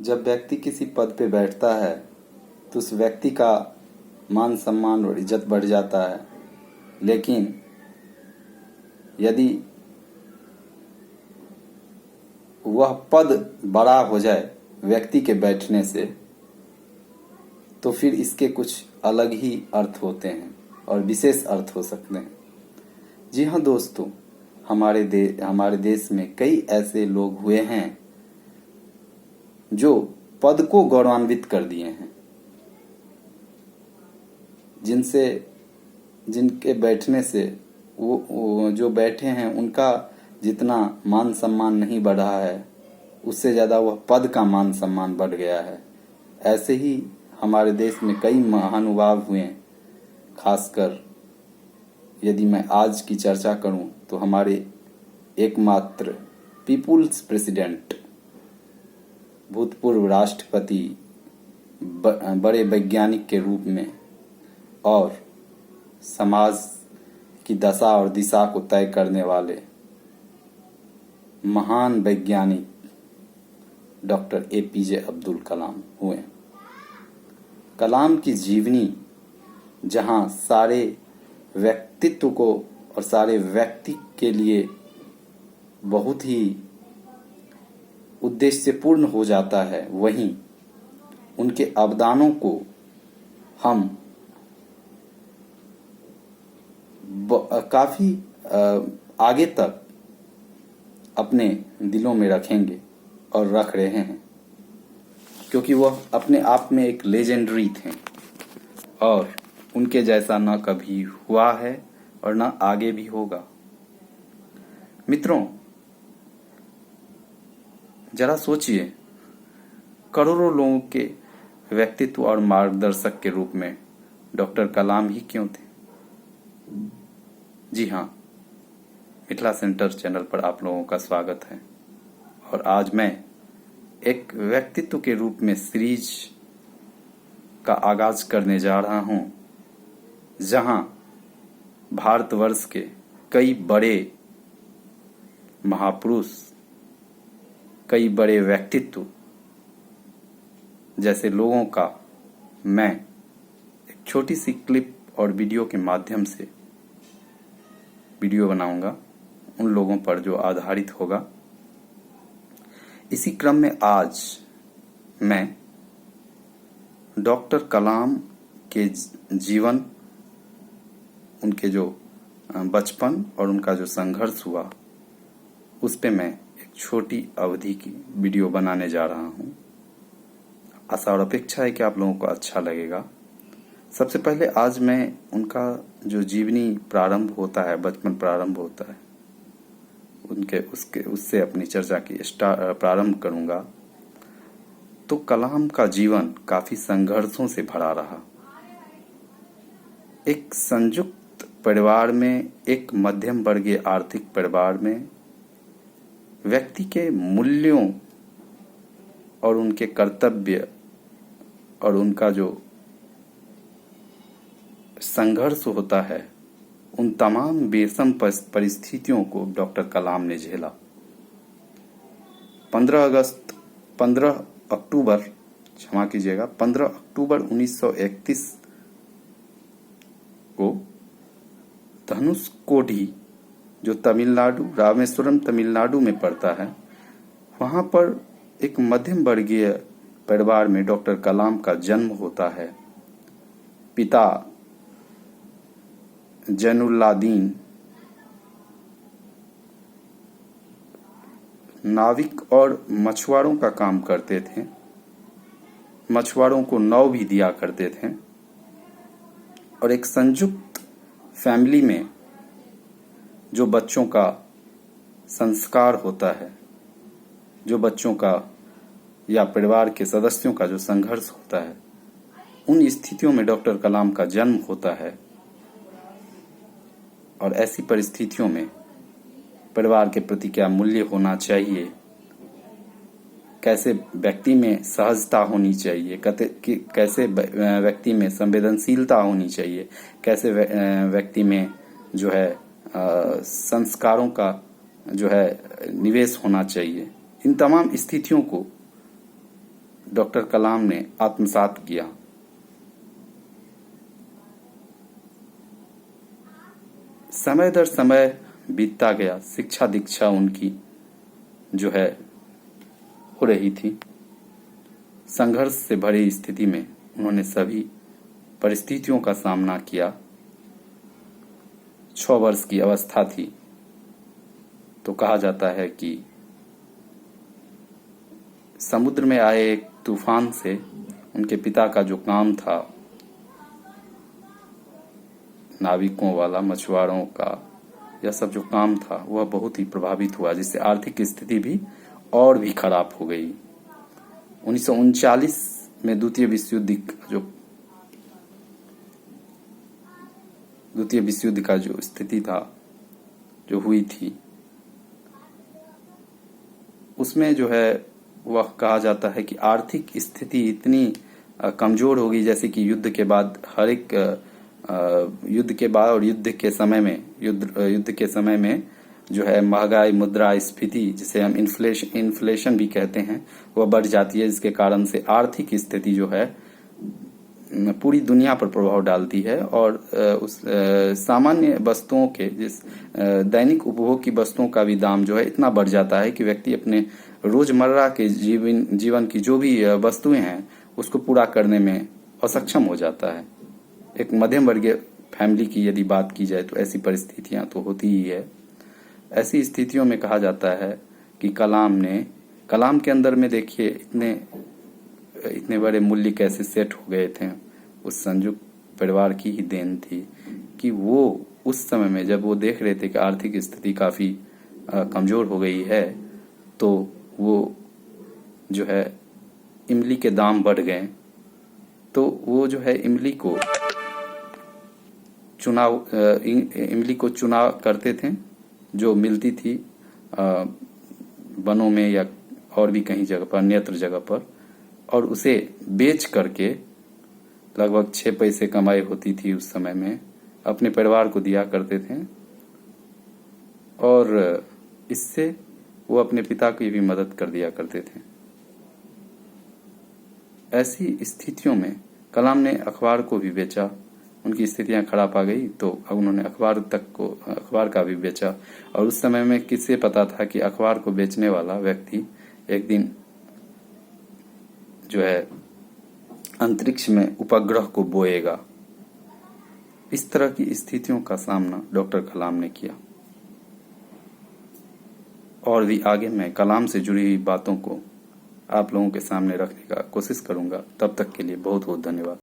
जब व्यक्ति किसी पद पे बैठता है तो उस व्यक्ति का मान सम्मान और इज्जत बढ़ जाता है। लेकिन यदि वह पद बड़ा हो जाए व्यक्ति के बैठने से तो फिर इसके कुछ अलग ही अर्थ होते हैं और विशेष अर्थ हो सकते हैं। जी हाँ दोस्तों, हमारे देश में कई ऐसे लोग हुए हैं जो पद को गौरवान्वित कर दिए हैं, जिनके बैठने से वो जो बैठे हैं उनका जितना मान सम्मान नहीं बढ़ा है उससे ज़्यादा वह पद का मान सम्मान बढ़ गया है। ऐसे ही हमारे देश में कई महानुभाव हुए हैं। खासकर यदि मैं आज की चर्चा करूं तो हमारे एकमात्र पीपुल्स प्रेसिडेंट, भूतपूर्व राष्ट्रपति, बड़े वैज्ञानिक के रूप में और समाज की दशा और दिशा को तय करने वाले महान वैज्ञानिक डॉक्टर APJ अब्दुल कलाम हुए। कलाम की जीवनी जहां सारे व्यक्तित्व को और सारे व्यक्ति के लिए बहुत ही उद्देश्यपूर्ण हो जाता है, वहीं उनके अवदानों को हम काफी आगे तक अपने दिलों में रखेंगे और रख रहे हैं, क्योंकि वह अपने आप में एक लेजेंडरी थे और उनके जैसा न कभी हुआ है और न आगे भी होगा। मित्रों, जरा सोचिए, करोड़ों लोगों के व्यक्तित्व और मार्गदर्शक के रूप में डॉक्टर कलाम ही क्यों थे? जी हाँ, मिथिला सेंटर चैनल पर आप लोगों का स्वागत है और आज मैं एक व्यक्तित्व के रूप में सीरीज का आगाज करने जा रहा हूं, जहां भारतवर्ष के कई बड़े महापुरुष, कई बड़े व्यक्तित्व जैसे लोगों का मैं एक छोटी सी क्लिप और वीडियो के माध्यम से वीडियो बनाऊंगा उन लोगों पर जो आधारित होगा। इसी क्रम में आज मैं डॉक्टर कलाम के जीवन, उनके जो बचपन और उनका जो संघर्ष हुआ उस पे मैं एक छोटी अवधि की वीडियो बनाने जा रहा हूं। आशा और अपेक्षा है कि आप लोगों को अच्छा लगेगा। सबसे पहले आज मैं उनका जो जीवनी प्रारंभ होता है, बचपन प्रारंभ होता है, उससे अपनी चर्चा की प्रारंभ करूंगा। तो कलाम का जीवन काफी संघर्षों से भरा रहा। एक संयुक्त परिवार में, एक मध्यम वर्गीय आर्थिक परिवार में व्यक्ति के मूल्यों और उनके कर्तव्य और उनका जो संघर्ष होता है, उन तमाम विषम परिस्थितियों को डॉक्टर कलाम ने झेला। 15 अक्टूबर 1931 को धनुषकोडी, जो तमिलनाडु, रामेश्वरम तमिलनाडु में पड़ता है, वहां पर एक मध्यम वर्गीय परिवार में डॉक्टर कलाम का जन्म होता है। पिता जैनुल्लादीन नाविक और मछुआरों का काम करते थे, मछुआरों को नाव भी दिया करते थे और एक संयुक्त फैमिली में जो बच्चों का संस्कार होता है, जो बच्चों का या परिवार के सदस्यों का जो संघर्ष होता है, उन स्थितियों में डॉक्टर कलाम का जन्म होता है। और ऐसी परिस्थितियों में परिवार के प्रति क्या मूल्य होना चाहिए, कैसे व्यक्ति में सहजता होनी चाहिए, कैसे व्यक्ति में संवेदनशीलता होनी चाहिए, कैसे व्यक्ति में जो है संस्कारों का जो है निवेश होना चाहिए, इन तमाम स्थितियों को डॉक्टर कलाम ने आत्मसात किया। समय दर समय बीतता गया, शिक्षा दीक्षा उनकी जो है हो रही थी। संघर्ष से भरी स्थिति में उन्होंने सभी परिस्थितियों का सामना किया। 6 वर्ष की अवस्था थी तो कहा जाता है कि समुद्र में आए एक तूफान से उनके पिता का जो काम था, नाविकों वाला, मछुआरों का, यह सब जो काम था वह बहुत ही प्रभावित हुआ, जिससे आर्थिक स्थिति भी और भी खराब हो गई। 1939 में द्वितीय विश्व युद्ध का जो स्थिति था, जो हुई थी, उसमें जो है वह कहा जाता है कि आर्थिक स्थिति इतनी कमजोर होगी जैसे कि युद्ध के बाद हर एक युद्ध के बाद और युद्ध के समय में जो है महंगाई, मुद्रास्फीति, जिसे हम इन्फ्लेशन भी कहते हैं, वह बढ़ जाती है, जिसके कारण से आर्थिक स्थिति जो है पूरी दुनिया पर प्रभाव डालती है और उस सामान्य वस्तुओं के, जिस दैनिक उपभोग की वस्तुओं का भी दाम जो है इतना बढ़ जाता है कि व्यक्ति अपने रोजमर्रा के जीवन की जो भी वस्तुएं हैं उसको पूरा करने में असक्षम हो जाता है। एक मध्यम वर्गीय फैमिली की यदि बात की जाए तो ऐसी परिस्थितियां तो होती ही है। ऐसी स्थितियों में कहा जाता है कि कलाम के अंदर में देखिए इतने बड़े मूल्य कैसे सेट हो गए थे। उस संयुक्त परिवार की ही देन थी कि वो उस समय में जब वो देख रहे थे कि आर्थिक स्थिति काफी कमजोर हो गई है, तो वो जो है इमली के दाम बढ़ गए, तो वो जो है इमली को चुनाव करते थे जो मिलती थी वनों में या और भी कहीं जगह पर, अन्यत्र जगह पर, और उसे बेच करके लगभग 6 पैसे कमाई होती थी उस समय में, अपने परिवार को दिया करते थे और इससे वो अपने पिता की भी मदद कर दिया करते थे। ऐसी स्थितियों में कलाम ने अखबार को भी बेचा। उनकी स्थितियां खराब आ गई तो अब उन्होंने अखबार का भी बेचा। और उस समय में किससे पता था कि अखबार को बेचने वाला व्यक्ति एक दिन जो है अंतरिक्ष में उपग्रह को बोएगा। इस तरह की स्थितियों का सामना डॉक्टर कलाम ने किया। और भी आगे मैं कलाम से जुड़ी हुई बातों को आप लोगों के सामने रखने का कोशिश करूंगा। तब तक के लिए बहुत बहुत धन्यवाद।